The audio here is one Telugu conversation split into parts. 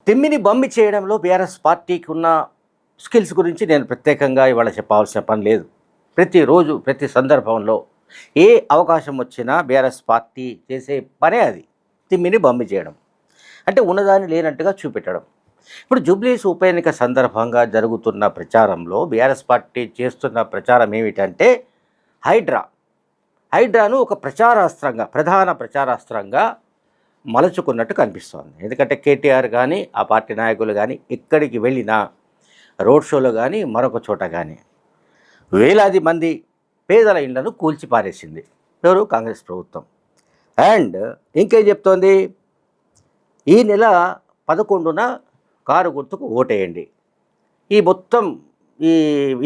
తిమ్మిని బమ్మి చేయడంలో బీఆర్ఎస్ పార్టీకి ఉన్న స్కిల్స్ గురించి నేను ప్రత్యేకంగా ఇవాళ చెప్పాల్సిన పని లేదు. ప్రతిరోజు ప్రతి సందర్భంలో ఏ అవకాశం వచ్చినా బీఆర్ఎస్ పార్టీ చేసే పనే అది, తిమ్మిని బమ్మి చేయడం. అంటే ఉన్నదాన్ని లేనట్టుగా చూపెట్టడం. ఇప్పుడు జూబ్లీస్ ఉప ఎన్నిక సందర్భంగా జరుగుతున్న ప్రచారంలో బీఆర్ఎస్ పార్టీ చేస్తున్న ప్రచారం ఏమిటంటే హైడ్రాను ఒక ప్రచారాస్త్రంగా, ప్రధాన ప్రచారాస్త్రంగా మలుచుకున్నట్టు కనిపిస్తోంది. ఎందుకంటే కేటీఆర్ కానీ ఆ పార్టీ నాయకులు కానీ ఎక్కడికి వెళ్ళినా, రోడ్ షోలో కానీ మరొక చోట కానీ వేలాది మంది పేదల ఇళ్లను కూల్చిపారేసింది ఎవరు? కాంగ్రెస్ ప్రభుత్వం. అండ్ ఇంకేం చెప్తోంది, ఈ నెల 11న కారు గుర్తుకు ఓటేయండి, ఈ మొత్తం ఈ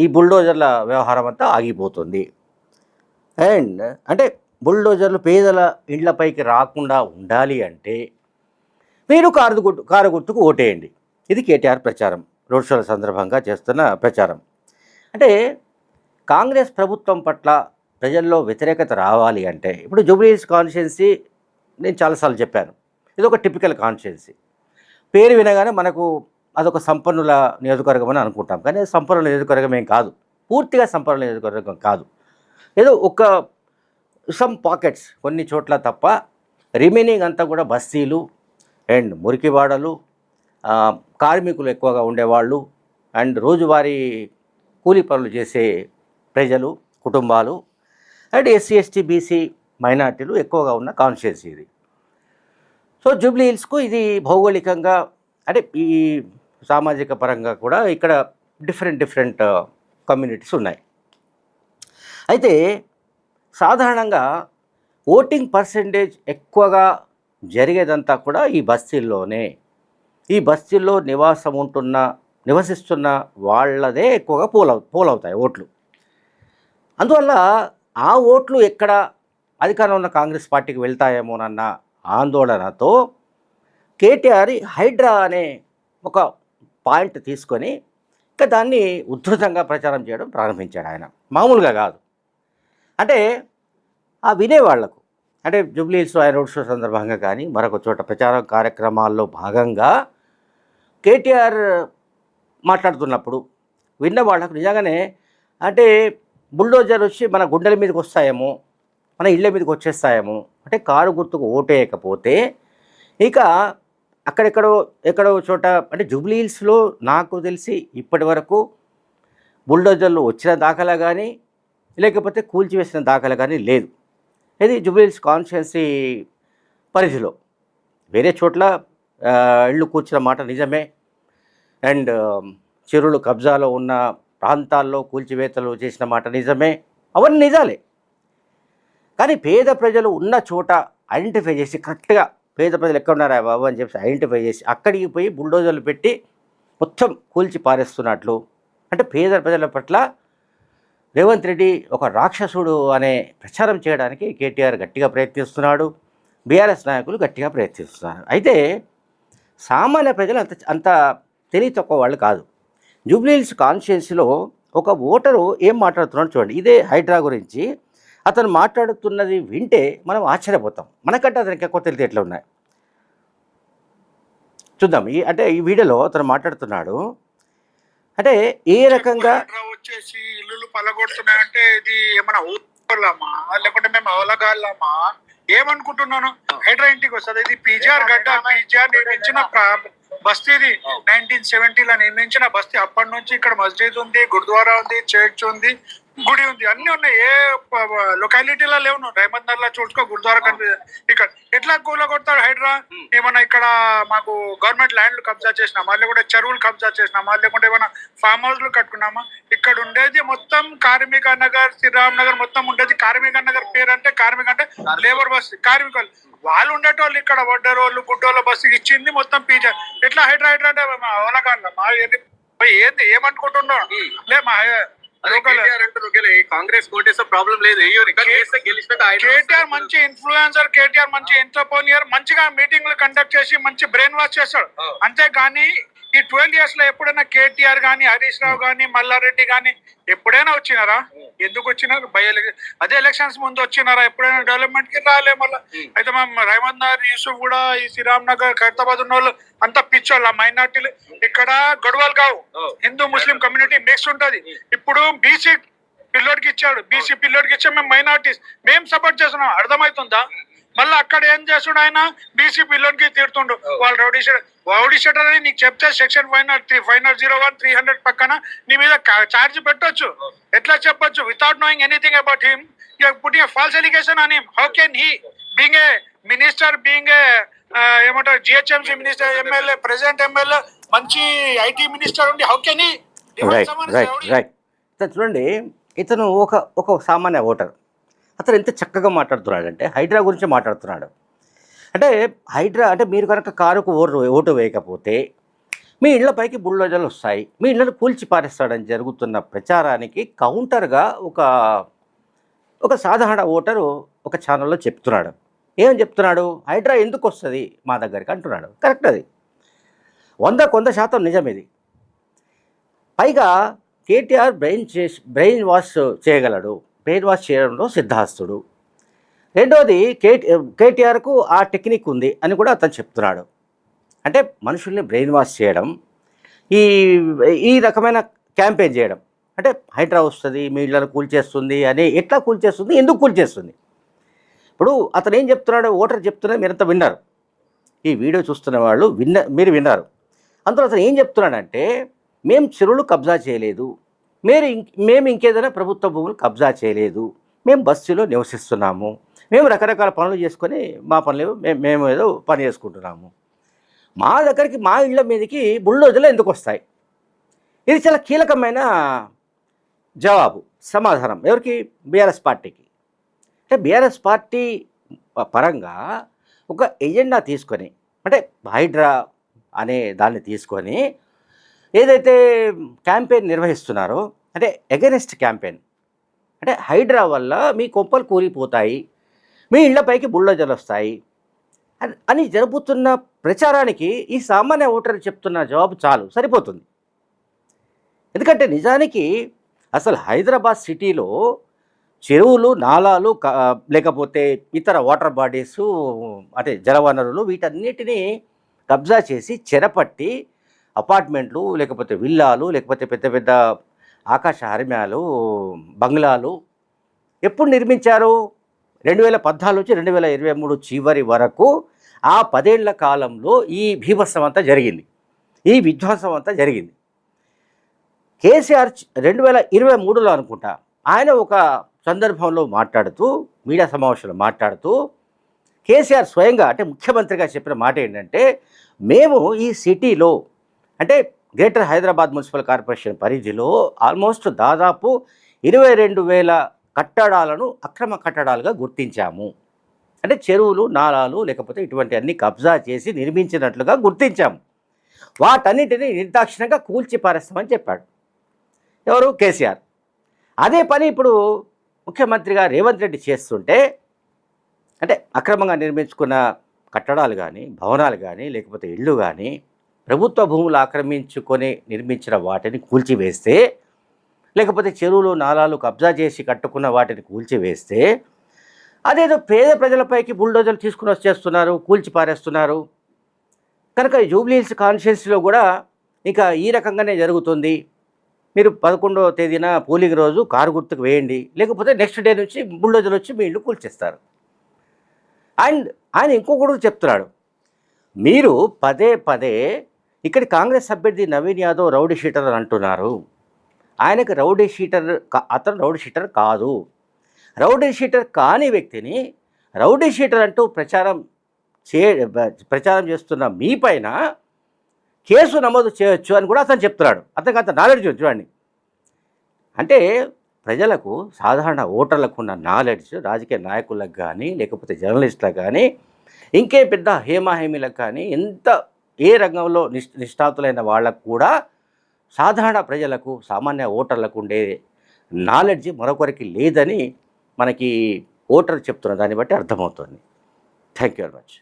ఈ బుల్డోజర్ల వ్యవహారం అంతా ఆగిపోతుంది. అండ్ అంటే బుల్డోజర్లు పేదల ఇళ్లపైకి రాకుండా ఉండాలి అంటే మీరు కారు గుర్తుకు ఓటేయండి. ఇది కేటీఆర్ ప్రచారం, రోడ్ షోల సందర్భంగా చేస్తున్న ప్రచారం. అంటే కాంగ్రెస్ ప్రభుత్వం పట్ల ప్రజల్లో వ్యతిరేకత రావాలి అంటే, ఇప్పుడు జూబ్లీహిల్స్ కాన్స్టిట్యుయెన్సీ నేను చాలాసార్లు చెప్పాను, ఇది ఒక టిపికల్ కాన్స్టిట్యుయెన్సీ. పేరు వినగానే మనకు అదొక సంపన్నుల నియోజకవర్గం అని అనుకుంటాం, కానీ అది సంపన్నుల నియోజకవర్గం ఏం కాదు, పూర్తిగా సంపన్నుల నియోజకవర్గం కాదు. ఏదో ఒక సమ్ పాకెట్స్ కొన్ని చోట్ల తప్ప రిమైనింగ్ అంతా కూడా బస్తీలు అండ్ మురికివాడలు, కార్మికులు ఎక్కువగా ఉండేవాళ్ళు అండ్ రోజువారీ కూలీ పనులు చేసే ప్రజలు, కుటుంబాలు అండ్ ఎస్సీ ఎస్టీ బీసీ మైనార్టీలు ఎక్కువగా ఉన్న కాన్స్టిట్యుయెన్సీ ఇది. సో జూబ్లీహిల్స్కు ఇది భౌగోళికంగా అంటే ఈ సామాజిక పరంగా కూడా ఇక్కడ డిఫరెంట్ కమ్యూనిటీస్ ఉన్నాయి. అయితే సాధారణంగా ఓటింగ్ పర్సెంటేజ్ ఎక్కువగా జరిగేదంతా కూడా ఈ బస్తీల్లోనే. ఈ బస్తీల్లో నివసిస్తున్న వాళ్ళదే ఎక్కువగా పోలవుతాయి ఓట్లు. అందువల్ల ఆ ఓట్లు ఎక్కడ అధికారంలో ఉన్న కాంగ్రెస్ పార్టీకి వెళ్తాయేమోనన్న ఆందోళనతో కేటీఆర్ హైడ్రా అనే ఒక పాయింట్ తీసుకొని ఇంకా దాన్ని ఉధృతంగా ప్రచారం చేయడం ప్రారంభించాడు. ఆయన మామూలుగా కాదు. అంటే ఆ వినేవాళ్లకు, అంటే జూబ్లీహిల్స్లో ఆయన రోడ్ షో సందర్భంగా కానీ మరొక చోట ప్రచార కార్యక్రమాల్లో భాగంగా కేటీఆర్ మాట్లాడుతున్నప్పుడు విన్న వాళ్ళకు నిజంగానే అంటే బుల్డోజర్ వచ్చి మన గుండెల మీదకి వస్తాయేమో, మన ఇళ్ళ మీదకి వచ్చేస్తాయేమో, అంటే కారు గుర్తుకు ఓటేయకపోతే ఇక ఎక్కడో చోట అంటే జూబ్లీహిల్స్లో నాకు తెలిసి ఇప్పటి వరకు బుల్డోజర్లు వచ్చిన దాఖలా కానీ లేకపోతే కూల్చివేసిన దాఖలా కానీ లేదు. ఇది జూబ్లీహిల్స్ కాన్స్టిట్యుయెన్సీ పరిధిలో. వేరే చోట్ల ఇళ్ళు కూర్చిన మాట నిజమే, అండ్ చెరువులు కబ్జాలో ఉన్న ప్రాంతాల్లో కూల్చివేతలు చేసిన మాట నిజమే, అవన్నీ నిజాలే. కానీ పేద ప్రజలు ఉన్న చోట ఐడెంటిఫై చేసి కరెక్ట్గా పేద ప్రజలు ఎక్కడ ఉన్నారా బాబు అని చెప్పి ఐడెంటిఫై చేసి అక్కడికి పోయి బుల్డోజర్లు పెట్టి మొత్తం కూల్చి పారేస్తున్నట్లు, అంటే పేద ప్రజల పట్ల రేవంత్ రెడ్డి ఒక రాక్షసుడు అనే ప్రచారం చేయడానికి కేటీఆర్ గట్టిగా ప్రయత్నిస్తున్నాడు, బీఆర్ఎస్ నాయకులు గట్టిగా ప్రయత్నిస్తున్నారు. అయితే సామాన్య ప్రజలు అంత తెలివి తక్కువ వాళ్ళు కాదు. జూబ్లీహిల్స్ కాన్స్టిట్యుయెన్సీలో ఒక ఓటరు ఏం మాట్లాడుతున్నాడు చూడండి. ఇదే హైడ్రా గురించి అతను మాట్లాడుతున్నది వింటే మనం ఆశ్చర్యపోతాం. మనకంటే అతనికి ఎక్కువ తెలితే ఎట్లా ఉన్నాయి చూద్దాం. ఈ వీడియోలో అతను మాట్లాడుతున్నాడు. అంటే ఏ రకంగా వచ్చేసి ఇల్లు పలగొడుతున్నాయంటే ఇది ఏమన్నా ఊర్లామా లేకుంటే మేము అవలగాళ్ళమా ఏమనుకుంటున్నాను? హైడ్రా ఇంటికి వస్తుంది. ఇది పీజీఆర్ గడ్డ, పీజీఆర్ నిర్మించిన బస్తీది 1970లో నిర్మించిన బస్తీ. అప్పటి నుంచి ఇక్కడ మస్జిద్ ఉంది, గురుద్వారా ఉంది, చర్చ్ ఉంది, గుడి ఉంది, అన్ని ఉన్నాయి. ఏ లొకాలిటీలో లేవు. నువ్వు రైమత్ నగర్ లో చూసుకో, గురుద్వారా కనిపిస్తుంది. ఇక్కడ ఎట్లా కూల కొడతాడు హైడ్రా? ఏమన్నా ఇక్కడ మాకు గవర్నమెంట్ ల్యాండ్లు కబ్జా చేసినామా, లేకుంటే చెరువులు కబ్జా చేసినామా, లేకుంటే ఏమైనా ఫామ్ హౌస్లు కట్టుకున్నామా? ఇక్కడ ఉండేది మొత్తం కార్మిక నగర్, శ్రీరామ్ నగర్ మొత్తం ఉండేది కార్మిక నగర్. పేరు అంటే కార్మిక అంటే లేబర్ బస్, కార్మికులు వాళ్ళు ఉండేటోళ్ళు. ఇక్కడ వడ్డరోళ్ళు గుడ్డోళ్ళ బస్సు ఇచ్చింది మొత్తం పీజా. ఎట్లా హైడ్రా అంటే అవలగాళ్ళమా? ఏంది ఏమనుకుంటున్నావు? లే మా కాంగ్రెస్ కోటేసే ప్రాబ్లం లేదు. కేటీఆర్ మంచి ఇన్ఫ్లుయెన్సర్, కేటీఆర్ మంచి ఎంటర్ప్రెన్యూర్, మంచిగా మీటింగ్లు కండక్ట్ చేసి మంచి బ్రెయిన్ వాష్ చేస్తాడు. అంతేగాని ఈ 12 years లో ఎప్పుడైనా కేటీఆర్ గానీ, హరీష్ రావు గానీ, మల్లారెడ్డి గానీ ఎప్పుడైనా వచ్చినారా? ఎందుకు వచ్చినారు? అదే ఎలక్షన్స్ ముందు వచ్చినారా? ఎప్పుడైనా డెవలప్మెంట్ కి రాలే. మళ్ళీ అయితే మా రేవంత్ నగర్, యూసుఫ్ కూడా, ఈ శ్రీరామ్ నగర్, ఖైరతాబాద్ ఉన్న వాళ్ళు అంతా పిచ్చోళ్ళ మైనార్టీలు. ఇక్కడ గొడవలు కావు, హిందూ ముస్లిం కమ్యూనిటీ మిక్స్ ఉంటది. ఇప్పుడు బీసీ పిల్లోడికి ఇచ్చాడు, బీసీ పిల్లోడికి ఇచ్చా, మేము మైనార్టీస్ మేము సపోర్ట్ చేస్తున్నాం. అర్థమవుతుందా? మళ్ళీ అక్కడ ఏం చేస్తుండు ఆయన? బీసీ పిల్లోనికి తీరుతుండు. వాళ్ళు రౌడీ షీటర్ అని నీకు చెప్తే సెక్షన్ 5001 300 పక్కన నీ మీద ఛార్జ్ పెట్టొచ్చు. ఎట్లా చెప్పొచ్చు? Without knowing anything about him you are putting a false allegation on him. How can he being a minister, being a ఏమంటారు GHMC minister, MLA, president MLA, మంచి ఐటీ మినిస్టర్ ఉండి హౌ కెన్ హీ? చూడండి, ఇతను ఒక సామాన్య ఓటర్. అతను ఎంత చక్కగా మాట్లాడుతున్నాడంటే హైడ్రా గురించి మాట్లాడుతున్నాడు. అంటే హైడ్రా అంటే మీరు కనుక కారుకు ఓటు వేయకపోతే మీ ఇళ్లపైకి బుల్డోజర్లు వస్తాయి, మీ ఇళ్లను కూల్చి పారేస్తాడని జరుగుతున్న ప్రచారానికి కౌంటర్గా ఒక సాధారణ ఓటరు ఒక ఛానల్లో చెప్తున్నాడు. ఏం చెప్తున్నాడు? హైడ్రా ఎందుకు వస్తుంది మా దగ్గరికి అంటున్నాడు. కరెక్ట్, అది 100% నిజం ఇది. పైగా కేటీఆర్ బ్రెయిన్ వాష్ చేయగలడు, బ్రెయిన్ వాష్ చేయడంలో సిద్ధాస్తుడు. రెండోది కేటీఆర్కు ఆ టెక్నిక్ ఉంది అని కూడా అతను చెప్తున్నాడు. అంటే మనుషుల్ని బ్రెయిన్ వాష్ చేయడం, ఈ రకమైన క్యాంపెయిన్ చేయడం. అంటే హైడ్రా వస్తుంది, మీ ఇళ్లను కూల్చేస్తుంది అని. ఎట్లా కూల్చేస్తుంది, ఎందుకు కూల్చేస్తుంది? ఇప్పుడు అతను ఏం చెప్తున్నాడు, ఓటర్ చెప్తున్నా, మీరంతా విన్నారు, ఈ వీడియో చూస్తున్న వాళ్ళు మీరు విన్నారు. అందులో అతను ఏం చెప్తున్నాడంటే, మేము చెరువులు కబ్జా చేయలేదు, మేము ఇంకేదైనా ప్రభుత్వ భూములు కబ్జా చేయలేదు, మేము బస్సులో నివసిస్తున్నాము, మేము రకరకాల పనులు చేసుకొని మా పనులు మేము ఏదో పని చేసుకుంటున్నాము, మా దగ్గరికి మా ఇళ్ళ మీదకి బుల్డోజర్లు ఎందుకు వస్తాయి? ఇది చాలా కీలకమైన జవాబు, సమాధానం. ఎవరికి? బీఆర్ఎస్ పార్టీకి. అంటే బీఆర్ఎస్ పార్టీ పరంగా ఒక ఎజెండా తీసుకొని, అంటే హైడ్రా అనే దాన్ని తీసుకొని ఏదైతే క్యాంపెయిన్ నిర్వహిస్తున్నారో, అంటే ఎగెనిస్ట్ క్యాంపెయిన్, అంటే హైడ్రా వల్ల మీ కొంపలు కూలిపోతాయి, మీ ఇళ్లపైకి బుల్డోజర్లు వస్తాయి అని జరుపుతున్న ప్రచారానికి ఈ సామాన్య ఓటర్ చెప్తున్న జవాబు చాలు, సరిపోతుంది. ఎందుకంటే నిజానికి అసలు హైదరాబాద్ సిటీలో చెరువులు, నాలాలు, లేకపోతే ఇతర వాటర్ బాడీసు, అంటే జలవనరులు, వీటన్నిటినీ కబ్జా చేసి చెరపట్టి అపార్ట్మెంట్లు, లేకపోతే విల్లాలు, లేకపోతే పెద్ద పెద్ద ఆకాశ హరిమ్యాలు, బంగ్లాలు ఎప్పుడు నిర్మించారు? 2014 నుంచి 2023 చివరి వరకు ఆ 10 ఏళ్ల కాలంలో ఈ భీభత్సం అంతా జరిగింది, ఈ విధ్వంసం అంతా జరిగింది. కేసీఆర్ 2023లో అనుకుంటా ఆయన ఒక సందర్భంలో మాట్లాడుతూ, మీడియా సమావేశంలో మాట్లాడుతూ, కేసీఆర్ స్వయంగా అంటే ముఖ్యమంత్రిగా చెప్పిన మాట ఏంటంటే, మేము ఈ సిటీలో అంటే గ్రేటర్ హైదరాబాద్ మున్సిపల్ కార్పొరేషన్ పరిధిలో ఆల్మోస్ట్ దాదాపు 22,000 కట్టడాలను అక్రమ కట్టడాలుగా గుర్తించాము. అంటే చెరువులు, నాలాలు, లేకపోతే ఇటువంటి అన్ని కబ్జా చేసి నిర్మించినట్లుగా గుర్తించాము. వాటన్నిటిని నిర్దాక్షిణ్యంగా కూల్చి పారేస్తామని చెప్పాడు. ఎవరు? కేసీఆర్. అదే పని ఇప్పుడు ముఖ్యమంత్రిగా రేవంత్ రెడ్డి చేస్తుంటే, అంటే అక్రమంగా నిర్మించుకున్న కట్టడాలు కానీ, భవనాలు కానీ, లేకపోతే ఇళ్ళు కానీ, ప్రభుత్వ భూములు ఆక్రమించుకొని నిర్మించిన వాటిని కూల్చివేస్తే, లేకపోతే చెరువులు, నాలాలు కబ్జా చేసి కట్టుకున్న వాటిని కూల్చివేస్తే, అదేదో పేద ప్రజలపైకి బుల్డోజర్లు తీసుకుని వచ్చేస్తున్నారు, కూల్చి పారేస్తున్నారు. కనుక జూబ్లీహిల్స్ కాన్స్టిట్యుయెన్సీలో కూడా ఇక ఈ రకంగానే జరుగుతుంది. మీరు 11వ తేదీన పోలింగ్ రోజు కారు గుర్తుకు వేయండి, లేకపోతే నెక్స్ట్ డే నుంచి బుల్డోజర్లు వచ్చి మీ ఇల్లు కూల్చేస్తారు. అండ్ ఆయన ఇంకొకటి చెప్తున్నాడు, మీరు పదే పదే ఇక్కడ కాంగ్రెస్ అభ్యర్థి నవీన్ యాదవ్ రౌడీ షీటర్ అని అంటున్నారు. ఆయనకు రౌడీ షీటర్, అతను రౌడీ షీటర్ కాదు. రౌడీ షీటర్ కాని వ్యక్తిని రౌడీ షీటర్ అంటూ ప్రచారం చేస్తున్న మీ పైన కేసు నమోదు చేయొచ్చు అని కూడా అతను చెప్తున్నాడు. అతనికి అంత నాలెడ్జ్ చూడండి. అంటే ప్రజలకు, సాధారణ ఓటర్లకు ఉన్న నాలెడ్జ్ రాజకీయ నాయకులకు కానీ, లేకపోతే జర్నలిస్టులకు కానీ, ఇంకే పెద్ద హేమాహేమీలకు కానీ, ఏ రంగంలో నిష్ణాతులైన వాళ్ళకు కూడా, సాధారణ ప్రజలకు, సామాన్య ఓటర్లకు ఉండే నాలెడ్జ్ మరొకరికి లేదని మనకి ఓటర్ చెప్తున్న దాన్ని బట్టి అర్థమవుతుంది. Thank you very much.